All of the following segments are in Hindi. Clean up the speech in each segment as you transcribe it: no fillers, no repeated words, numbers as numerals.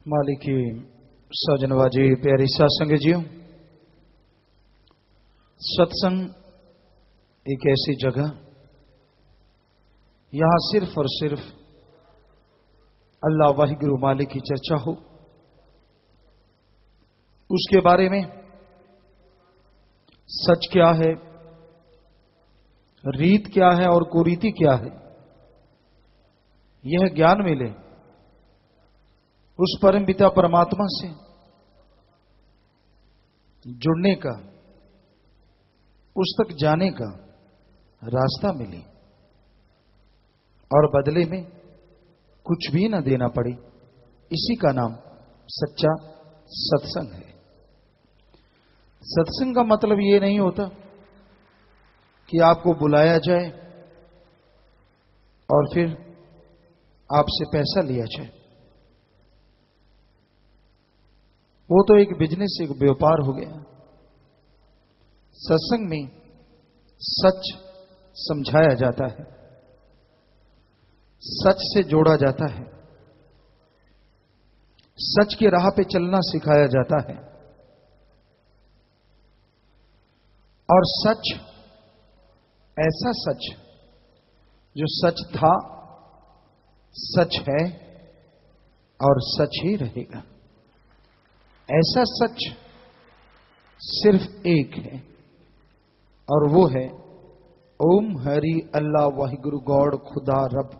मालिकी सजनवाजी प्यारी सत्संग जीव, सत्संग एक ऐसी जगह यहां सिर्फ और सिर्फ अल्लाह वाहिगुरु मालिक की चर्चा हो, उसके बारे में सच क्या है, रीत क्या है और कुरीति क्या है, यह ज्ञान मिले। उस परम पिता परमात्मा से जुड़ने का, उस तक जाने का रास्ता मिले और बदले में कुछ भी न देना पड़े, इसी का नाम सच्चा सत्संग है। सत्संग का मतलब यह नहीं होता कि आपको बुलाया जाए और फिर आपसे पैसा लिया जाए। वो तो एक बिजनेस, एक व्यापार हो गया। सत्संग में सच समझाया जाता है, सच से जोड़ा जाता है, सच की राह पे चलना सिखाया जाता है और सच ऐसा सच जो सच था, सच है और सच ही रहेगा। ऐसा सच सिर्फ एक है और वो है ओम हरि अल्लाह वाहिगुरु गॉड खुदा रब।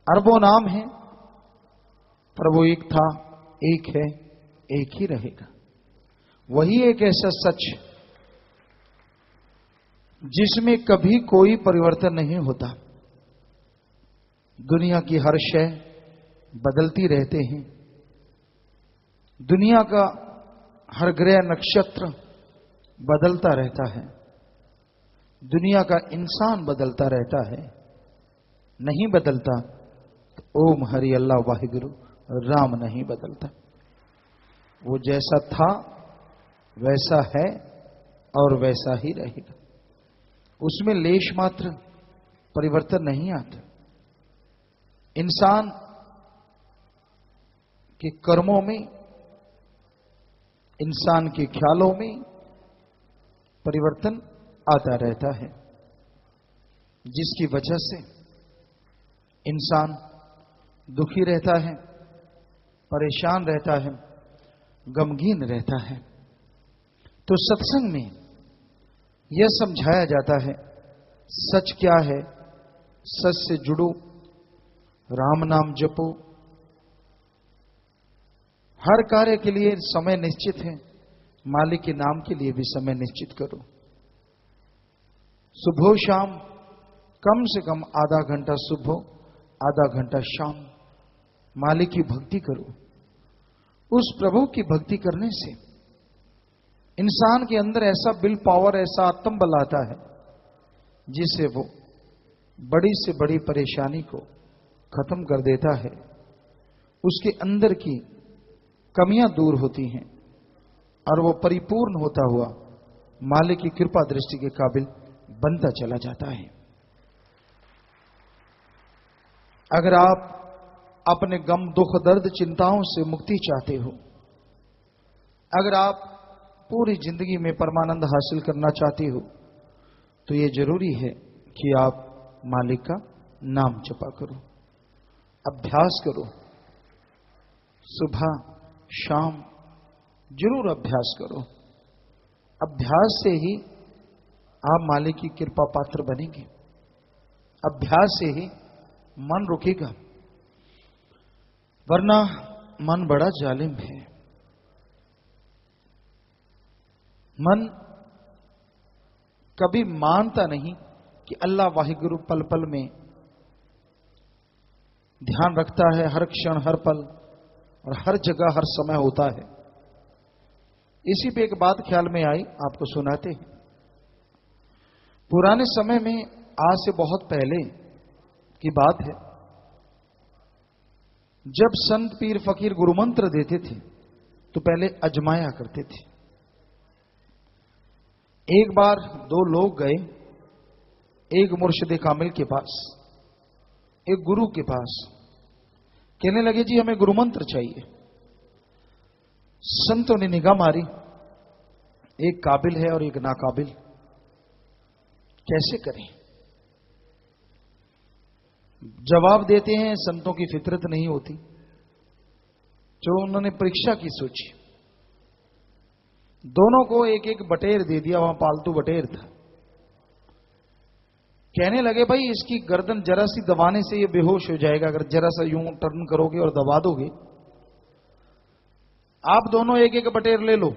अरबों नाम है पर वो एक था, एक है, एक ही रहेगा। वही एक ऐसा सच जिसमें कभी कोई परिवर्तन नहीं होता। दुनिया की हर शय बदलती रहते हैं, दुनिया का हर ग्रह नक्षत्र बदलता रहता है, दुनिया का इंसान बदलता रहता है। नहीं बदलता तो ओम हरि अल्लाह वाहिगुरु राम नहीं बदलता। वो जैसा था वैसा है और वैसा ही रहेगा। उसमें लेश मात्र परिवर्तन नहीं आता। इंसान के कर्मों में, इंसान के ख्यालों में परिवर्तन आता रहता है, जिसकी वजह से इंसान दुखी रहता है, परेशान रहता है, गमगीन रहता है। तो सत्संग में यह समझाया जाता है सच क्या है, सच से जुड़ो, राम नाम जपो। हर कार्य के लिए समय निश्चित है, मालिक के नाम के लिए भी समय निश्चित करो। सुबह शाम कम से कम आधा घंटा सुबह, आधा घंटा शाम मालिक की भक्ति करो। उस प्रभु की भक्ति करने से इंसान के अंदर ऐसा विल पावर, ऐसा आत्म बल आता है जिससे वो बड़ी से बड़ी परेशानी को खत्म कर देता है। उसके अंदर की कमियां दूर होती हैं और वो परिपूर्ण होता हुआ मालिक की कृपा दृष्टि के काबिल बनता चला जाता है। अगर आप अपने गम, दुख, दर्द, चिंताओं से मुक्ति चाहते हो, अगर आप पूरी जिंदगी में परमानंद हासिल करना चाहते हो, तो यह जरूरी है कि आप मालिक का नाम जपा करो, अभ्यास करो। सुबह शाम जरूर अभ्यास करो। अभ्यास से ही आप मालिक की कृपा पात्र बनेंगे। अभ्यास से ही मन रुकेगा, वरना मन बड़ा जालिम है। मन कभी मानता नहीं कि अल्लाह वाहिगुरु पल पल में ध्यान रखता है, हर क्षण, हर पल और हर जगह, हर समय होता है। इसी पे एक बात ख्याल में आई, आपको सुनाते हैं। पुराने समय में, आज से बहुत पहले की बात है, जब संत पीर फकीर गुरु मंत्र देते थे तो पहले अजमाया करते थे। एक बार दो लोग गए एक मुर्शिद कामिल के पास, एक गुरु के पास। कहने लगे जी हमें गुरु मंत्र चाहिए। संतों ने निगाह मारी, एक काबिल है और एक नाकाबिल, कैसे करें? जवाब देते हैं संतों की फितरत नहीं होती। जो उन्होंने परीक्षा की सोची, दोनों को एक एक बटेर दे दिया, वहां पालतू बटेर था। कहने लगे भाई इसकी गर्दन जरा सी दबाने से ये बेहोश हो जाएगा, अगर जरा सा यूं टर्न करोगे और दबा दोगे। आप दोनों एक एक बटेर ले लो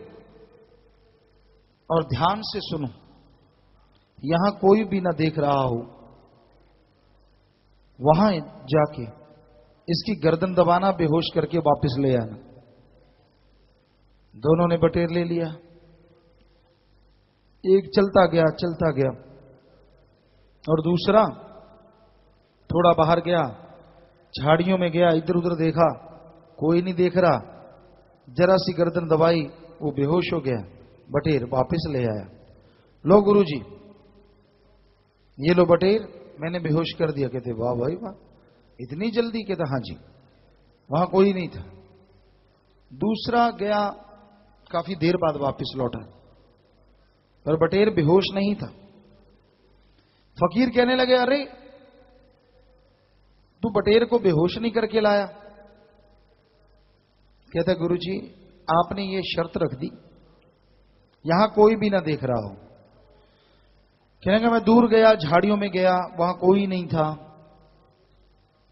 और ध्यान से सुनो, यहां कोई भी ना देख रहा हो, वहां जाके इसकी गर्दन दबाना, बेहोश करके वापस ले आना। दोनों ने बटेर ले लिया। एक चलता गया और दूसरा थोड़ा बाहर गया, झाड़ियों में गया, इधर उधर देखा, कोई नहीं देख रहा, जरा सी गर्दन दबाई, वो बेहोश हो गया, बटेर वापस ले आया। लो गुरुजी, ये लो बटेर, मैंने बेहोश कर दिया। कहते वाह भाई वाह, इतनी जल्दी? कहता हाँ जी, वहां कोई नहीं था। दूसरा गया, काफी देर बाद वापस लौटा, पर बटेर बेहोश नहीं था। फकीर कहने लगे अरे तू बटेर को बेहोश नहीं करके लाया? कहता गुरुजी आपने ये शर्त रख दी, यहां कोई भी ना देख रहा हो। कहने लगा मैं दूर गया, झाड़ियों में गया, वहां कोई नहीं था,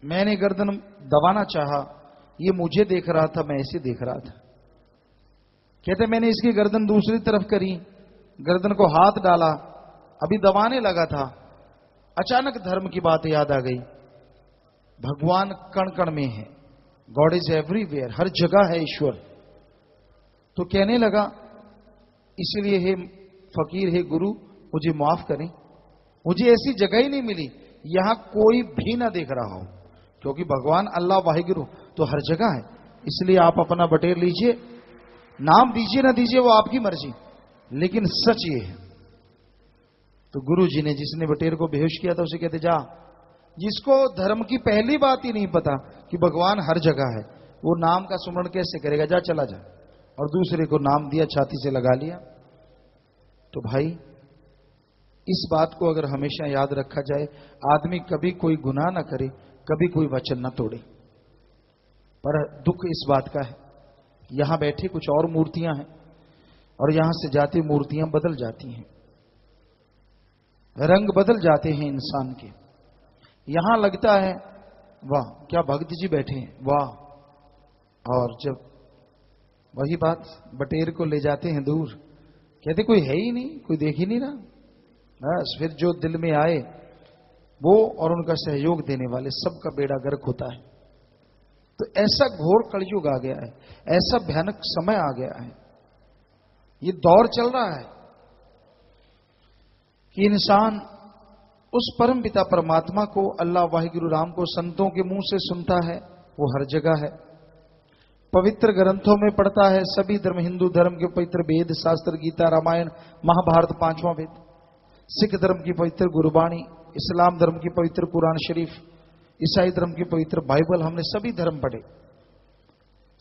मैंने गर्दन दबाना चाहा, ये मुझे देख रहा था, मैं ऐसे देख रहा था। कहते मैंने इसकी गर्दन दूसरी तरफ करी, गर्दन को हाथ डाला, अभी दबाने लगा था, अचानक धर्म की बात याद आ गई। भगवान कण कण में है, गॉड इज एवरीवेयर, हर जगह है ईश्वर। तो कहने लगा इसलिए हे फकीर, हे गुरु, मुझे माफ करें, मुझे ऐसी जगह ही नहीं मिली यहां कोई भी ना देख रहा हो, क्योंकि भगवान अल्लाह वाहिगुरु तो हर जगह है। इसलिए आप अपना बटेर लीजिए, नाम दीजिए ना दीजिए वो आपकी मर्जी, लेकिन सच ये है। तो गुरु जी ने जिसने बटेर को बेहोश किया था उसे कहते जा, जिसको धर्म की पहली बात ही नहीं पता कि भगवान हर जगह है, वो नाम का सुमरण कैसे करेगा, जा चला जा। और दूसरे को नाम दिया, छाती से लगा लिया। तो भाई इस बात को अगर हमेशा याद रखा जाए, आदमी कभी कोई गुनाह ना करे, कभी कोई वचन ना तोड़े। पर दुख इस बात का है, यहां बैठे कुछ और मूर्तियां हैं और यहां से जाती मूर्तियां बदल जाती हैं, रंग बदल जाते हैं इंसान के। यहां लगता है वाह क्या भक्त जी बैठे हैं, वाह, और जब वही बात बटेर को ले जाते हैं दूर, कहते कोई है ही नहीं, कोई देख ही नहीं रहा। बस फिर जो दिल में आए वो और उनका सहयोग देने वाले सबका बेड़ा गर्क होता है। तो ऐसा घोर कलयुग आ गया है, ऐसा भयानक समय आ गया है, ये दौर चल रहा है कि इंसान उस परम पिता परमात्मा को, अल्लाह वाहिगुरु राम को संतों के मुंह से सुनता है, वो हर जगह है, पवित्र ग्रंथों में पढ़ता है। सभी धर्म, हिंदू धर्म के पवित्र वेद शास्त्र, गीता, रामायण, महाभारत, पांचवां वेद, सिख धर्म की पवित्र गुरबाणी, इस्लाम धर्म की पवित्र कुरान शरीफ, ईसाई धर्म की पवित्र बाइबल, हमने सभी धर्म पढ़े।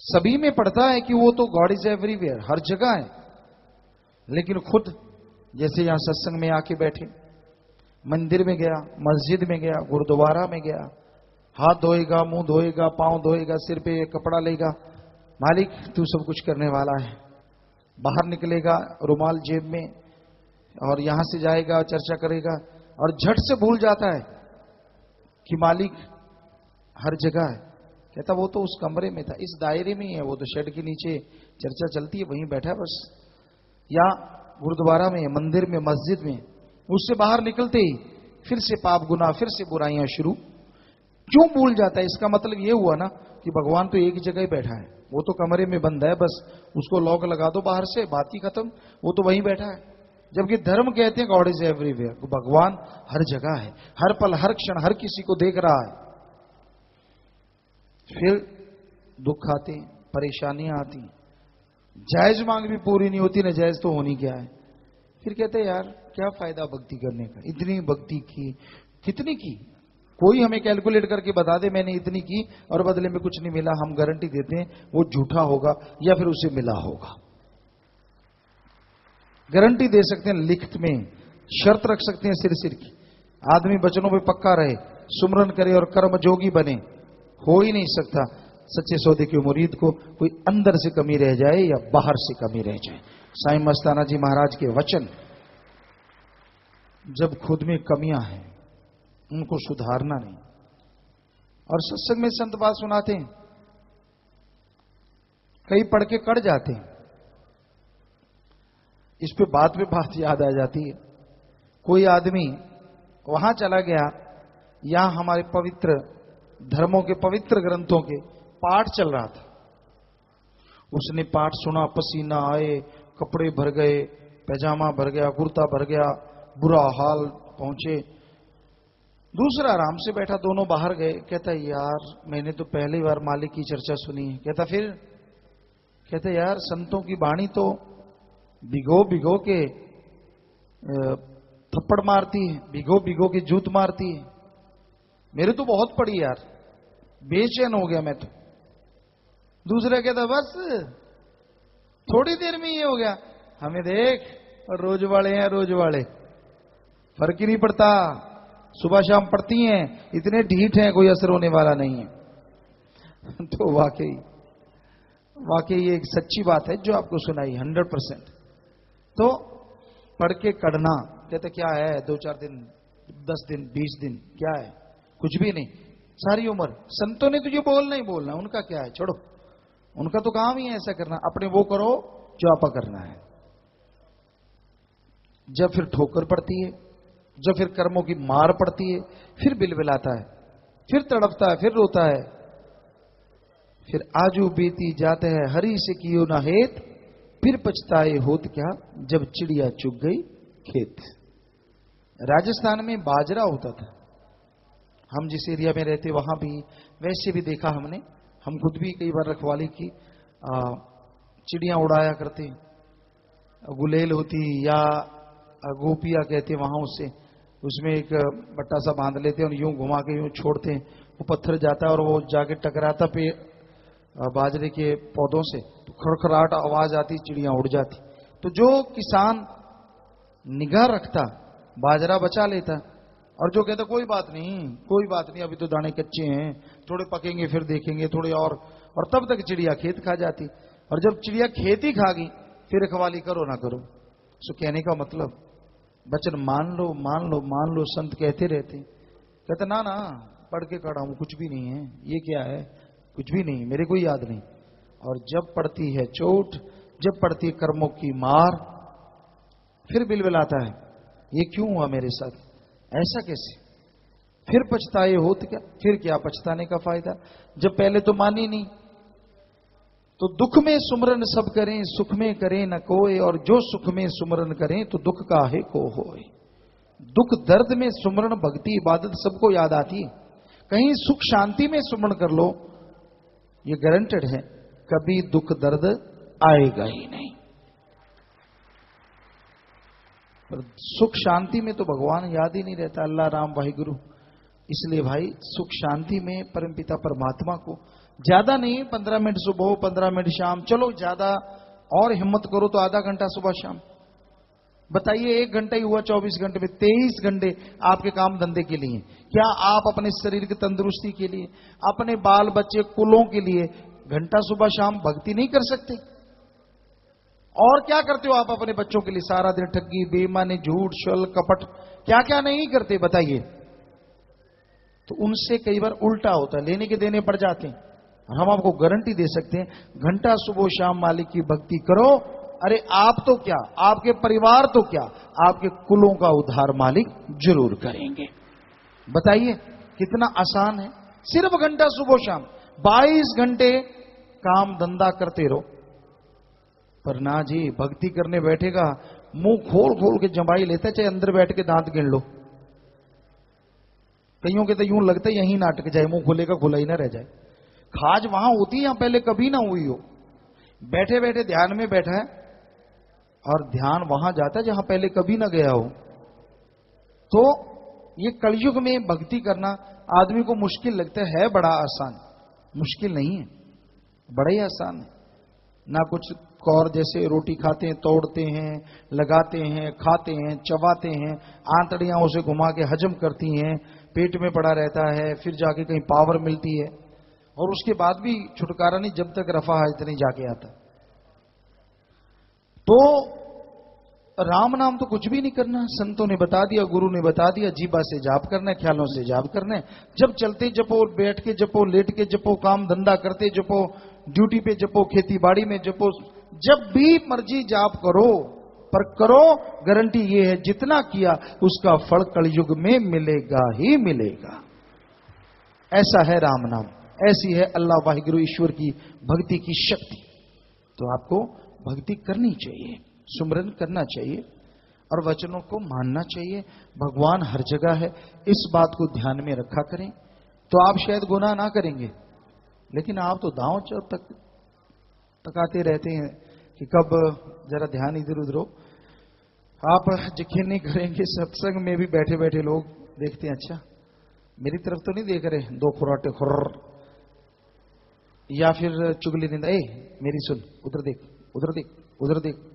सभी में पढ़ता है कि वो तो गॉड इज एवरीवेयर, हर जगह है। लेकिन खुद जैसे यहां सत्संग में आके बैठे, मंदिर में गया, मस्जिद में गया, गुरुद्वारा में गया, हाथ धोएगा, मुंह धोएगा, पांव धोएगा, सिर पे कपड़ा लेगा, मालिक तू सब कुछ करने वाला है। बाहर निकलेगा रुमाल जेब में और यहां से जाएगा, चर्चा करेगा और झट से भूल जाता है कि मालिक हर जगह है। कहता वो तो उस कमरे में था, इस दायरे में ही है, वो तो शेड के नीचे चर्चा चलती है, वहीं बैठा है बस। या गुरुद्वारा में, मंदिर में, मस्जिद में, उससे बाहर निकलते ही फिर से पाप गुनाह, फिर से बुराइयां शुरू। क्यों भूल जाता है? इसका मतलब यह हुआ ना कि भगवान तो एक ही जगह ही बैठा है, वो तो कमरे में बंद है, बस उसको लॉक लगा दो बाहर से, बात ही खत्म, वो तो वहीं बैठा है। जबकि धर्म कहते हैं गॉड इज एवरीवेयर, भगवान हर जगह है, हर पल, हर क्षण, हर किसी को देख रहा है। फिर दुख आते, परेशानियां आती, जायज मांग भी पूरी नहीं होती, न जायज तो होनी क्या है। फिर कहते यार क्या फायदा भक्ति करने का, इतनी भक्ति की, कितनी की, कोई हमें कैलकुलेट करके बता दे मैंने इतनी की और बदले में कुछ नहीं मिला, हम गारंटी देते हैं वो झूठा होगा या फिर उसे मिला होगा। गारंटी दे सकते हैं, लिखित में शर्त रख सकते हैं सिर की। आदमी वचनों पे पक्का रहे, सुमरन करे और कर्म जोगी बने। हो ही नहीं सकता सच्चे सौदे के मुरीद को कोई अंदर से कमी रह जाए या बाहर से कमी रह जाए। साईं मस्ताना जी महाराज के वचन, जब खुद में कमियां हैं उनको सुधारना नहीं। और सत्संग में संत बात सुनाते हैं, कई पढ़ के कड़ जाते हैं, इस पे बात याद आ जाती है। कोई आदमी वहां चला गया, यहां हमारे पवित्र धर्मों के पवित्र ग्रंथों के पाठ चल रहा था, उसने पाठ सुना, पसीना आए, कपड़े भर गए, पैजामा भर गया, कुर्ता भर गया, बुरा हाल पहुंचे। दूसरा आराम से बैठा, दोनों बाहर गए। कहता यार मैंने तो पहली बार मालिक की चर्चा सुनी है। कहता फिर? कहता यार संतों की वाणी तो भिगो भिगो के थप्पड़ मारती है, भिगो भिगो के जूत मारती है। मेरे तो बहुत पड़ी यार, बेचैन हो गया मैं तो। दूसरा कहता बस थोड़ी देर में ये हो गया। हमें देख रोज वाले हैं, रोज वाले, फर्क ही नहीं पड़ता, सुबह शाम पड़ती हैं, इतने ढीठ हैं, कोई असर होने वाला नहीं है। तो वाकई ये एक सच्ची बात है जो आपको सुनाई 100%। तो पढ़ के कढ़ना, कहते क्या है 2-4 दिन, 10 दिन, 20 दिन, क्या है, कुछ भी नहीं। सारी उम्र संतों ने तुझे बोलना ही बोलना, उनका क्या है, छोड़ो, उनका तो काम ही है ऐसा करना, अपने वो करो जो आपा करना है। जब फिर ठोकर पड़ती है, जब फिर कर्मों की मार पड़ती है, फिर बिलबिलाता है, फिर तड़पता है, फिर रोता है, फिर आजू बीती जाते हैं हरी से कियो ना हेत, फिर पछताए होत क्या जब चिड़िया चुग गई खेत। राजस्थान में बाजरा होता था, हम जिस एरिया में रहते वहां भी वैसे भी देखा हमने, हम खुद भी कई बार रखवाली की, चिड़ियां उड़ाया करते, गुलेल होती या गोपिया कहते वहां, उसमें एक बट्टा सा बांध लेते और यूं घुमा के यूं छोड़ते, वो पत्थर जाता है और वो जाके टकराता पे बाजरे के पौधों से, तो खड़खड़ाहट आवाज आती, चिड़ियां उड़ जाती। तो जो किसान निगाह रखता बाजरा बचा लेता, और जो कहता कोई बात नहीं अभी तो दाने कच्चे हैं, थोड़े पकेंगे फिर देखेंगे थोड़े और तब तक चिड़िया खेत खा जाती। और जब चिड़िया खेती खा गई फिर रखवाली करो ना करो। सो कहने का मतलब वचन मान लो मान लो मान लो, संत कहते रहते। कहते ना ना पढ़ के कड़ा हूं, कुछ भी नहीं है, ये क्या है, कुछ भी नहीं, मेरे को याद नहीं। और जब पड़ती है चोट, जब पड़ती है कर्मों की मार, फिर बिलबिलाता है ये क्यों हुआ मेरे साथ, ऐसा कैसे, फिर पछताए होत क्या, फिर क्या पछताने का फायदा, जब पहले तो मानी नहीं। तो दुख में सुमरन सब करें, सुख में करें न कोई, और जो सुख में सुमरन करें तो दुख काहे को होए। दुख दर्द में सुमरन भक्ति इबादत सबको याद आती है, कहीं सुख शांति में सुमरन कर लो, ये गारंटेड है कभी दुख दर्द आएगा ही नहीं। पर सुख शांति में तो भगवान याद ही नहीं रहता, अल्लाह राम वाहिगुरु। इसलिए भाई सुख शांति में परमपिता परमात्मा को ज्यादा नहीं, 15 मिनट सुबह 15 मिनट शाम, चलो ज्यादा और हिम्मत करो तो आधा घंटा सुबह शाम। बताइए 1 घंटा ही हुआ 24 घंटे में, 23 घंटे आपके काम धंधे के लिए। क्या आप अपने शरीर की तंदुरुस्ती के लिए, अपने बाल बच्चे कुलों के लिए घंटा सुबह शाम भक्ति नहीं कर सकते? और क्या करते हो आप अपने बच्चों के लिए सारा दिन? ठगी, बेईमानी, झूठ, छल, कपट, क्या क्या नहीं करते बताइए। तो उनसे कई बार उल्टा होता है, लेने के देने पड़ जाते हैं। हम आपको गारंटी दे सकते हैं, घंटा सुबह शाम मालिक की भक्ति करो, अरे आप तो क्या, आपके परिवार तो क्या, आपके कुलों का उद्धार मालिक जरूर करेंगे। बताइए कितना आसान है, सिर्फ घंटा सुबह शाम, 22 घंटे काम धंधा करते रहो। पर ना जी, भक्ति करने बैठेगा मुंह खोल खोल के जमाई लेता है, चाहे अंदर बैठ के दांत गिन लो। कईयों के तो यूं लगता है यहीं नाटक जाए, मुंह खुलेगा खुला ही ना रह जाए। खाज वहां होती है, यहां पहले कभी ना हुई हो। बैठे बैठे ध्यान में बैठा है और ध्यान वहां जाता है जहां पहले कभी ना गया हो। तो ये कलयुग में भक्ति करना आदमी को मुश्किल लगता है बड़ा आसान, मुश्किल नहीं है, बड़ा ही आसान है। ना कुछ कौर जैसे रोटी खाते हैं, तोड़ते हैं, लगाते हैं, खाते हैं, चबाते हैं, आंतड़ियां उसे घुमा के हजम करती हैं, पेट में पड़ा रहता है, फिर जाके कहीं पावर मिलती है, और उसके बाद भी छुटकारा नहीं जब तक रफा हाजत नहीं जाके आता। तो राम नाम तो कुछ भी नहीं करना, संतों ने बता दिया, गुरु ने बता दिया, जीभा से जाप करना है, ख्यालों से जाप करना है। जब चलते जपो, बैठ के जपो, लेट के जपो, काम धंधा करते जपो, ड्यूटी पे जपो, खेती बाड़ी में जपो, जब भी मर्जी जाप करो, पर करो, गारंटी ये है जितना किया उसका फल कलयुग में मिलेगा ही मिलेगा। ऐसा है राम नाम, ऐसी है अल्लाह वाहिगुरु ईश्वर की भक्ति की शक्ति। तो आपको भक्ति करनी चाहिए, सुमरन करना चाहिए और वचनों को मानना चाहिए। भगवान हर जगह है, इस बात को ध्यान में रखा करें तो आप शायद गुनाह ना करेंगे, लेकिन आप तो दांव चौक तक तकाते रहते हैं कि कब जरा ध्यान इधर उधर हो। आप यकीन नहीं करेंगे, सत्संग में भी बैठे बैठे लोग देखते हैं, अच्छा मेरी तरफ तो नहीं देख रहे, दो खुराटे खुर, या फिर चुगली निंदा, ए मेरी सुन, उधर देख, उधर देख, उधर देख।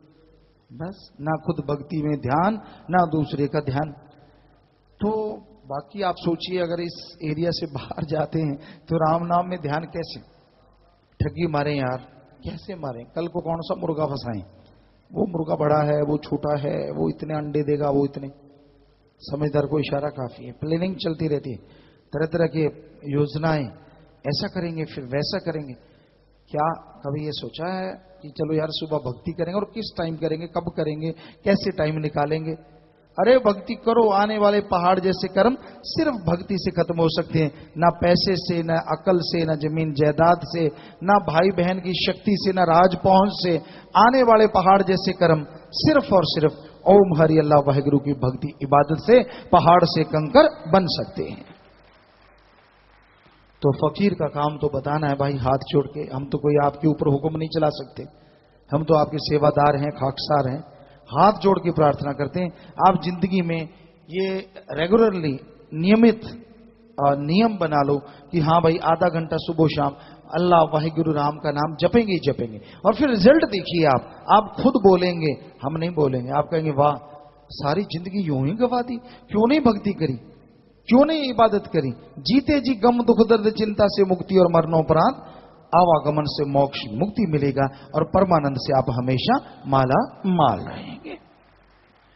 बस ना खुद भक्ति में ध्यान, ना दूसरे का ध्यान। तो बाकी आप सोचिए, अगर इस एरिया से बाहर जाते हैं तो राम नाम में ध्यान कैसे? ठगी मारे यार, कैसे मारे? कल को कौन सा मुर्गा फंसाएं, वो मुर्गा बड़ा है, वो छोटा है, वो इतने अंडे देगा, वो इतने। समझदार को इशारा काफी है, प्लानिंग चलती रहती है, तरह तरह की योजनाएं, ऐसा करेंगे फिर वैसा करेंगे। क्या कभी ये सोचा है कि चलो यार सुबह भक्ति करेंगे, और किस टाइम करेंगे, कब करेंगे, कैसे टाइम निकालेंगे? अरे भक्ति करो, आने वाले पहाड़ जैसे कर्म सिर्फ भक्ति से खत्म हो सकते हैं, ना पैसे से, ना अकल से, ना जमीन जायदाद से, ना भाई बहन की शक्ति से, ना राज पहुंच से। आने वाले पहाड़ जैसे कर्म सिर्फ और सिर्फ ओम हरि अल्लाह वाहिगुरु की भक्ति इबादत से पहाड़ से कंकर बन सकते हैं। तो फकीर का काम तो बताना है भाई, हाथ जोड़ के। हम तो कोई आपके ऊपर हुक्म नहीं चला सकते, हम तो आपके सेवादार हैं, खाकसार हैं। हाथ जोड़ के प्रार्थना करते हैं, आप जिंदगी में ये रेगुलरली नियमित नियम बना लो कि हाँ भाई आधा घंटा सुबह शाम अल्लाह वाहिगुरु राम का नाम जपेंगे ही जपेंगे। और फिर रिजल्ट देखिए, आप खुद बोलेंगे, हम नहीं बोलेंगे। आप कहेंगे वाह, सारी जिंदगी यूं ही गवा दी, क्यों नहीं भक्ति करी, क्यों नहीं इबादत करी। जीते जी गम दुख दर्द चिंता से मुक्ति, और मरणोपरांत आवागमन से मोक्ष मुक्ति मिलेगा, और परमानंद से आप हमेशा माला माल रहेंगे।